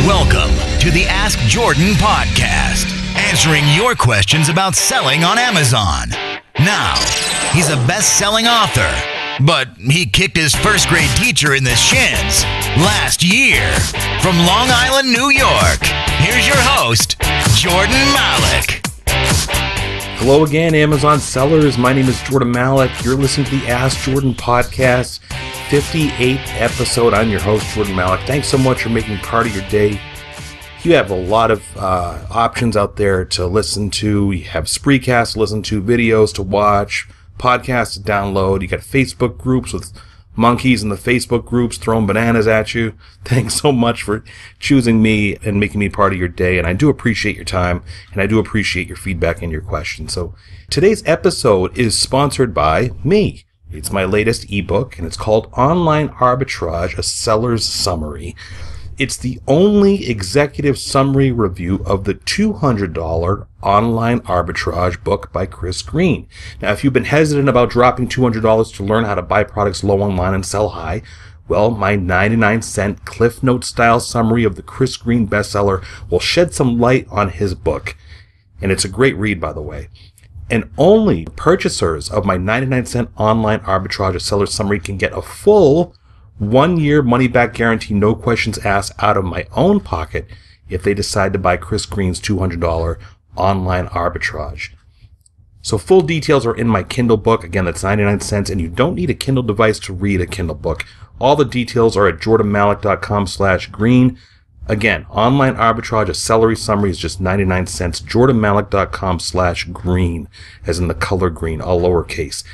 Welcome to the Ask Jordan podcast, answering your questions about selling on Amazon. Now, he's a best-selling author, but he kicked his first grade teacher in the shins last year. From Long Island, New York, here's your host, Jordan Malik. Hello again, Amazon sellers. My name is Jordan Malik. You're listening to the Ask Jordan podcast, 58th episode. I'm your host, Jordan Malik. Thanks so much for making part of your day. You have a lot of options out there to listen to. You have Spreecast to listen to, videos to watch, podcasts to download. You got Facebook groups with monkeys in the Facebook groups throwing bananas at you. Thanks so much for choosing me and making me part of your day. And I do appreciate your time, and I do appreciate your feedback and your questions. So today's episode is sponsored by me. It's my latest ebook, and it's called Online Arbitrage, A Seller's Summary. It's the only executive summary review of the $200 Online Arbitrage book by Chris Green. Now, if you've been hesitant about dropping $200 to learn how to buy products low online and sell high, well, my 99-cent Cliff Note style summary of the Chris Green bestseller will shed some light on his book. And it's a great read, by the way. And only purchasers of my 99-cent Online Arbitrage, A Seller's Summary can get a full 1-year money-back guarantee, no questions asked, out of my own pocket if they decide to buy Chris Green's $200 Online Arbitrage. So full details are in my Kindle book. Again, that's 99 cents, and you don't need a Kindle device to read a Kindle book. All the details are at jordanmalik.com/green. Again, Online Arbitrage, A Seller's Summary is just 99 cents. jordanmalik.com/green, as in the color green, all lowercase.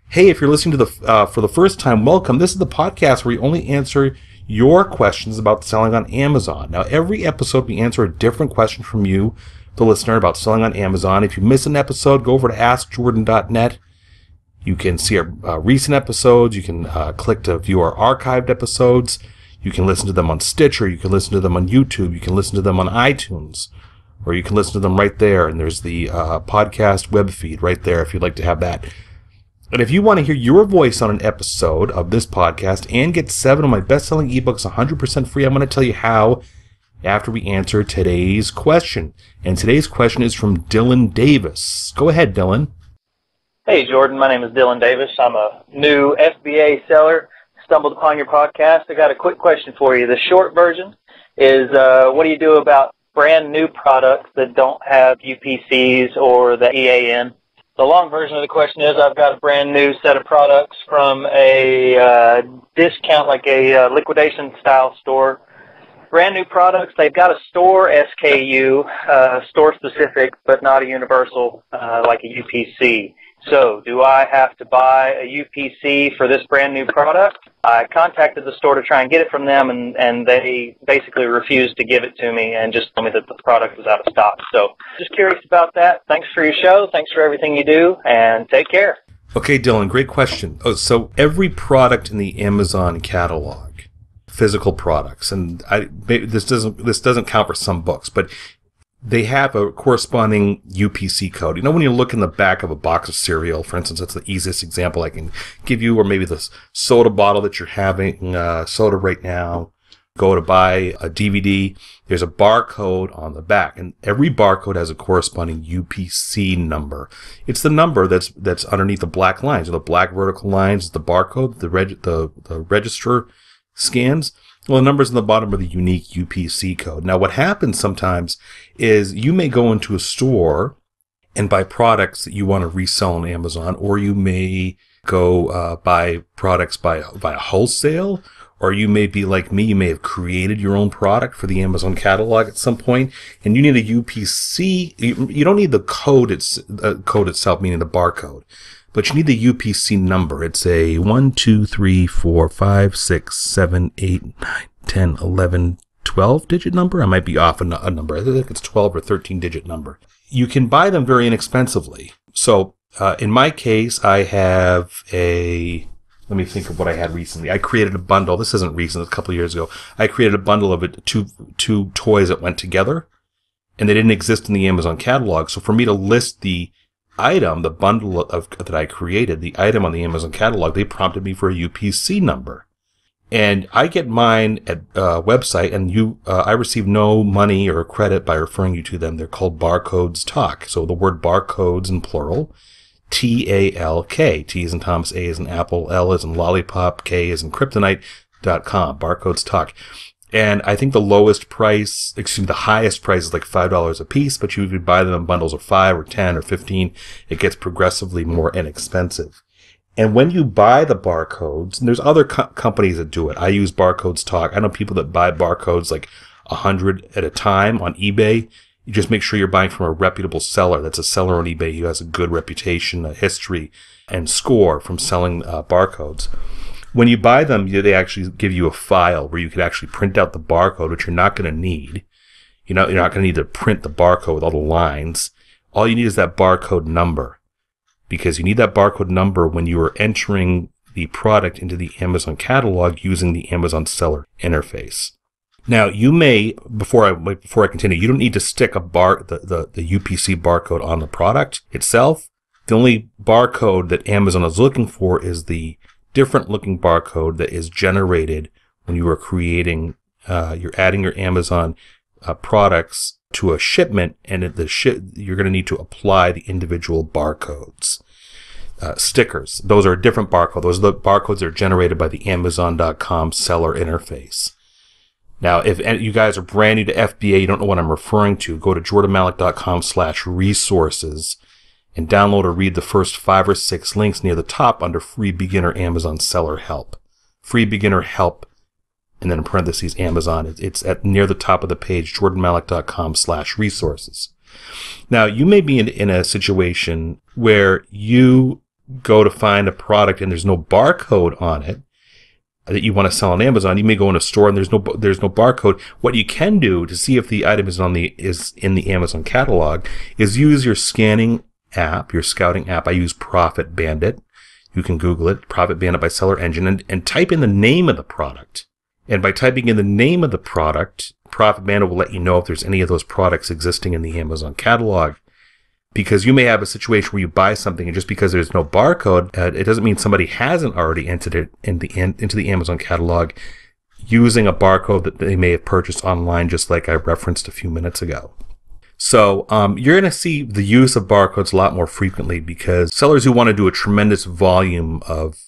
Hey, if you're listening to for the first time, welcome. This is the podcast where we only answer your questions about selling on Amazon. Now, every episode we answer a different question from you, the listener, about selling on Amazon. If you miss an episode, go over to AskJordan.net. You can see our recent episodes. You can click to view our archived episodes. You can listen to them on Stitcher. You can listen to them on YouTube. You can listen to them on iTunes. Or you can listen to them right there. And there's the podcast web feed right there if you'd like to have that. And if you want to hear your voice on an episode of this podcast and get 7 of my best-selling ebooks 100% free, I'm going to tell you how after we answer today's question. And today's question is from Dylan Davis. Go ahead, Dylan. Hey, Jordan. My name is Dylan Davis. I'm a new FBA seller. Stumbled upon your podcast. I got a quick question for you. The short version is, what do you do about brand new products that don't have UPCs or the EAN? The long version of the question is, I've got a brand new set of products from a discount, like a liquidation style store. Brand new products. They've got a store SKU, store specific, but not a universal like a UPC. So do I have to buy a UPC for this brand new product? I contacted the store to try and get it from them, and they basically refused to give it to me and just told me that the product was out of stock. So just curious about that. Thanks for your show. Thanks for everything you do, and take care. Okay, Dylan, great question. So every product in the Amazon catalog, physical products, and this doesn't count for some books, but they have a corresponding UPC code. You know, when you look in the back of a box of cereal, for instance, that's the easiest example I can give you, or maybe the soda bottle that you're having soda right now. Go to buy a DVD. There's a barcode on the back, and every barcode has a corresponding UPC number. It's the number that's underneath the black lines, or the black vertical lines is the barcode, the register scans. Well, the numbers on the bottom are the unique UPC code. Now, what happens sometimes is you may go into a store and buy products that you want to resell on Amazon, or you may go buy products via wholesale, or you may be like me, you may have created your own product for the Amazon catalog at some point, and you need a UPC. You don't need the code itself, meaning the barcode, but you need the UPC number. It's a 1, 2, 3, 4, 5, 6, 7, 8, 9, 10, 11, 12-digit number. I might be off a number. I think it's 12 or 13-digit number. You can buy them very inexpensively. So in my case, I have let me think of what I had recently. I created a bundle. This isn't recent. It's a couple of years ago. I created a bundle of two toys that went together, and they didn't exist in the Amazon catalog. So for me to list the item, the bundle that I created, the item on the Amazon catalog, they prompted me for a UPC number. And I get mine at a website, and I receive no money or credit by referring you to them. They're called Barcodes Talk. So the word barcodes in plural, T-A-L-K. T as in Thomas, A as in Apple, L as in Lollipop, K as in Kryptonite.com. Barcodes Talk. And I think the highest price is like $5 a piece, but you could buy them in bundles of 5 or 10 or 15. It gets progressively more inexpensive. And when you buy the barcodes, and there's other companies that do it. I use Barcodes Talk. I know people that buy barcodes like 100 at a time on eBay. You just make sure you're buying from a reputable seller. That's a seller on eBay who has a good reputation, a history, and score from selling barcodes. When you buy them, they actually give you a file where you could actually print out the barcode, which you're not going to need. You're not going to need to print the barcode with all the lines. All you need is that barcode number, because you need that barcode number when you are entering the product into the Amazon catalog using the Amazon seller interface. Now, you may, before I continue, you don't need to stick the UPC barcode on the product itself. The only barcode that Amazon is looking for is the different looking barcode that is generated when you are creating, you're adding your Amazon products to a shipment, and you're going to need to apply the individual barcodes. Stickers, those are a different barcode. Those are the barcodes that are generated by the Amazon.com seller interface. Now, if you guys are brand new to FBA, you don't know what I'm referring to, go to jordanmalik.com/resources and download or read the first 5 or 6 links near the top under Free Beginner Amazon Seller Help. Free Beginner Help, and then in parentheses, Amazon. It's at near the top of the page, jordanmalik.com/resources. Now, you may be in a situation where you go to find a product and there's no barcode on it that you want to sell on Amazon. You may go in a store and there's no barcode. What you can do to see if the item is in the Amazon catalog is use your scanning app, your scouting app. I use Profit Bandit. You can Google it, Profit Bandit by Seller Engine, and type in the name of the product. And by typing in the name of the product, Profit Bandit will let you know if there's any of those products existing in the Amazon catalog. Because you may have a situation where you buy something and just because there's no barcode, it doesn't mean somebody hasn't already entered it into the Amazon catalog using a barcode that they may have purchased online, just like I referenced a few minutes ago. So you're going to see the use of barcodes a lot more frequently because sellers who want to do a tremendous volume of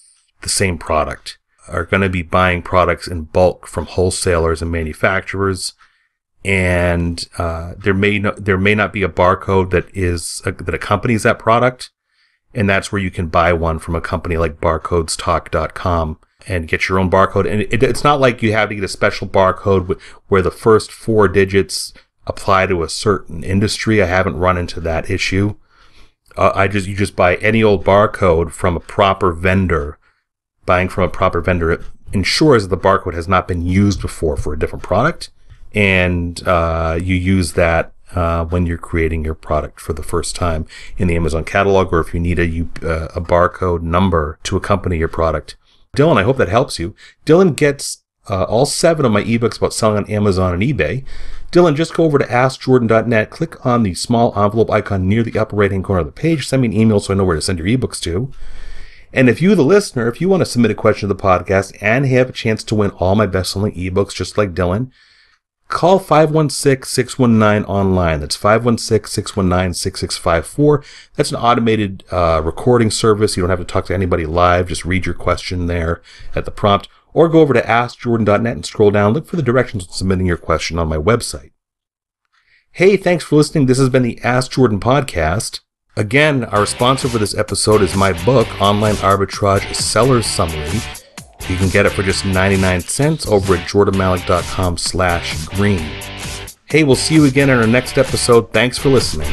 the same product are going to be buying products in bulk from wholesalers and manufacturers. And there may not be a barcode that accompanies that product, and that's where you can buy one from a company like barcodestalk.com and get your own barcode. And it's not like you have to get a special barcode where the first 4 digits apply to a certain industry. I haven't run into that issue. You just buy any old barcode from a proper vendor. Buying from a proper vendor ensures that the barcode has not been used before for a different product. And you use that when you're creating your product for the first time in the Amazon catalog, or if you need a barcode number to accompany your product. Dylan, I hope that helps you. Dylan gets all 7 of my ebooks about selling on Amazon and eBay. Dylan, just go over to AskJordan.net, click on the small envelope icon near the upper right-hand corner of the page, send me an email so I know where to send your ebooks to. And if you, the listener, if you want to submit a question to the podcast and have a chance to win all my best-selling ebooks just like Dylan, call 516-619-ONLINE. That's 516-619-6654. That's an automated recording service. You don't have to talk to anybody live. Just read your question there at the prompt. Or go over to AskJordan.net and scroll down. Look for the directions on submitting your question on my website. Hey, thanks for listening. This has been the Ask Jordan Podcast. Again, our sponsor for this episode is my book, Online Arbitrage Seller's Summary. You can get it for just 99 cents over at jordanmalik.com/green. Hey, we'll see you again in our next episode. Thanks for listening.